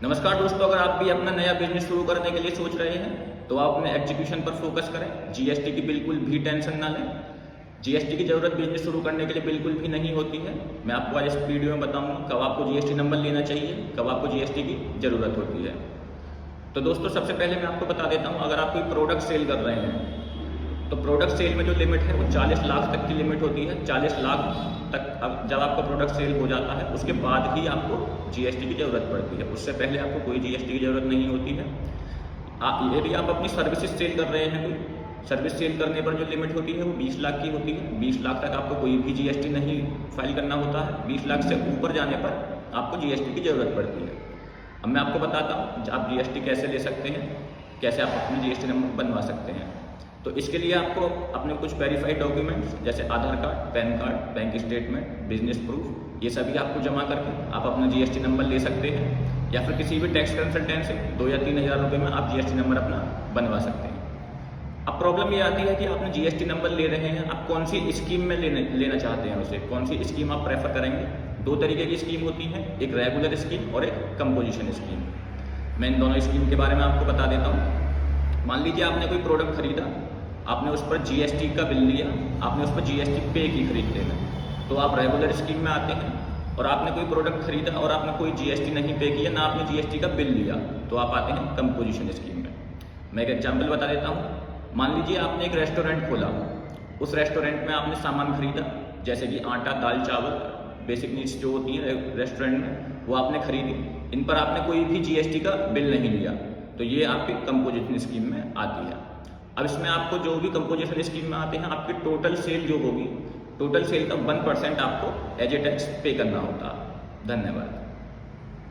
नमस्कार दोस्तों, अगर आप भी अपना नया बिजनेस शुरू करने के लिए सोच रहे हैं तो आप अपने एग्जीक्यूशन पर फोकस करें। जीएसटी की बिल्कुल भी टेंशन ना लें। जीएसटी की ज़रूरत बिजनेस शुरू करने के लिए बिल्कुल भी नहीं होती है। मैं आपको आज इस वीडियो में बताऊंगा कब आपको जीएसटी नंबर लेना चाहिए, कब आपको जीएसटी की ज़रूरत होती है। तो दोस्तों, सबसे पहले मैं आपको बता देता हूँ, अगर आप कोई प्रोडक्ट सेल कर रहे हैं तो प्रोडक्ट सेल में जो लिमिट है वो 40 लाख तक की लिमिट होती है। 40 लाख तक जब आपका प्रोडक्ट सेल हो जाता है उसके बाद ही आपको जीएसटी की ज़रूरत पड़ती है। उससे पहले आपको कोई जीएसटी की ज़रूरत नहीं होती है। यदि आप अपनी सर्विसेज सेल कर रहे हैं, कोई सर्विस सेल करने पर जो लिमिट होती है वो 20 लाख की होती है। 20 लाख तक आपको कोई भी जीएसटी नहीं फाइल करना होता है। 20 लाख से ऊपर जाने पर आपको जीएसटी की ज़रूरत पड़ती है। अब मैं आपको बताता हूँ आप जीएसटी कैसे ले सकते हैं, कैसे आप अपने जीएसटी नंबर बनवा सकते हैं। तो इसके लिए आपको अपने कुछ वेरीफाइड डॉक्यूमेंट्स जैसे Aadhaar card, PAN card, bank statement, business proof, ये सभी आपको जमा करके आप अपना जीएसटी नंबर ले सकते हैं, या फिर किसी भी टैक्स कंसल्टेंट से 2 या 3 हज़ार रुपये में आप जीएसटी नंबर अपना बनवा सकते हैं। अब प्रॉब्लम ये आती है कि आपने जीएसटी नंबर ले रहे हैं, आप कौन सी स्कीम में लेना चाहते हैं उसे, कौन सी स्कीम आप प्रेफर करेंगे। 2 तरीके की स्कीम होती हैं, एक रेगुलर स्कीम और एक कंपोजिशन स्कीम। मैं इन दोनों स्कीम के बारे में आपको बता देता हूँ। मान लीजिए आपने कोई प्रोडक्ट खरीदा, आपने उस पर जीएसटी का बिल लिया, आपने उस पर जीएसटी पे की खरीदते में, तो आप रेगुलर स्कीम में आते हैं। और आपने कोई प्रोडक्ट खरीदा और आपने कोई जीएसटी नहीं पे किया, ना आपने जीएसटी का बिल लिया, तो आप आते हैं कंपोजिशन स्कीम में। मैं एक एग्जांपल बता देता हूँ। मान लीजिए आपने एक रेस्टोरेंट खोला, उस रेस्टोरेंट में आपने सामान खरीदा जैसे कि आटा, दाल, चावल, बेसिक नीड्स जो होती है रेस्टोरेंट में, वो आपने खरीदी। इन पर आपने कोई भी जीएसटी का बिल नहीं लिया, तो ये आपकी कंपोजिशन स्कीम में आती है। अब इसमें आपको जो भी कंपोजिशन स्कीम में आते हैं, आपकी टोटल सेल जो होगी, टोटल सेल का 1% आपको एज ए टैक्स पे करना होता है। धन्यवाद।